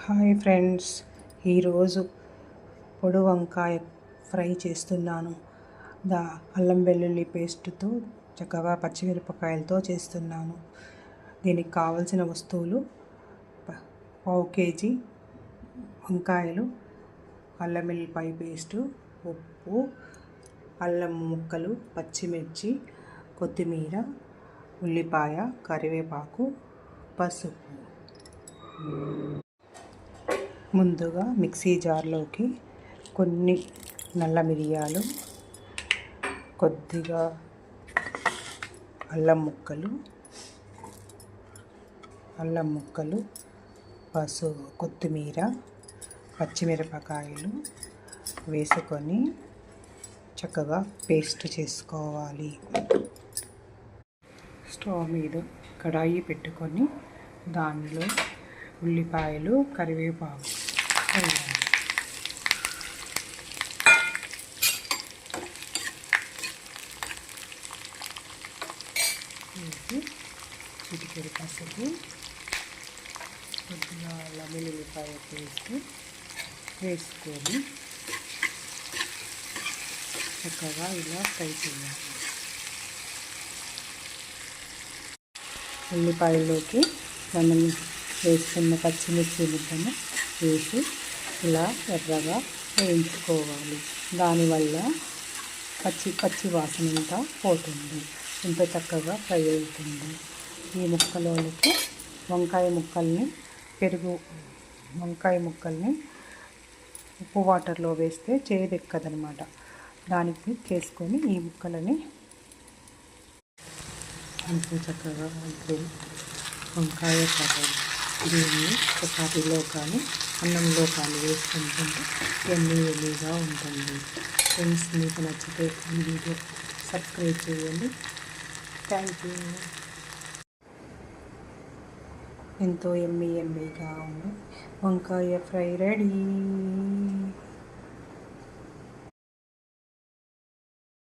Hi friends, ఈరోజు పొడు వంకాయ fry చేస్తున్నాను. అల్లం వెల్లుల్లి పేస్టుతో చక్కగా పచ్చిమిరపకాయలతో చేస్తున్నాను. దీనికి కావలసిన వస్తువులు: పావు కేజీ వంకాయలు, అల్లం వెల్లుల్లిపాయ పేస్టు, ఉప్పు, అల్లం ముక్కలు, పచ్చిమిర్చి, కొత్తిమీర, ఉల్లిపాయ, కరివేపాకు, పసుపు. ముందుగా మిక్సీ జార్లోకి కొన్ని నల్ల మిరియాలు, కొద్దిగా అల్లం ముక్కలు, కొత్తిమీర, పచ్చిమిరపకాయలు వేసుకొని చక్కగా పేస్ట్ చేసుకోవాలి. స్టవ్ మీద కడాయి పెట్టుకొని దానిలో ఉల్లిపాయలు, కరివేపాకు వేయాలి. వేసి చిటికెడు పసుపు, కొద్దిగా అల్లం వెల్లుల్లిపాయ పేస్ట్ వేసుకొని చక్కగా ఇలా ఫ్రై చేయాలి. ఉల్లిపాయలోకి మనం వేసుకున్న పచ్చిమిర్చి ముద్దను వేసి ఇలా ఎర్రగా వేయించుకోవాలి. దానివల్ల పచ్చి వాసన అంతా పోతుంది, ఎంతో చక్కగా ఫ్రై అవుతుంది. ఈ ముక్కలోకి వంకాయ ముక్కల్ని ఉప్పు వాటర్లో వేస్తే చేదెక్కదనమాట. దానికి చేసుకొని ఈ ముక్కలని ఎంతో చక్కగా వంకాయ కర్రీ దీన్ని చపాతీలో కానీ అన్నంలో కానీ వేసుకుంటుంటే ఎమ్మీగా ఉంటుంది. ఫ్రెండ్స్, మీకు నచ్చితే ఈ వీడియో సబ్స్క్రైబ్ చేయండి. Thank you. ఎంతో ఎమ్మీగా ఉంది వంకాయ ఫ్రై రెడీ.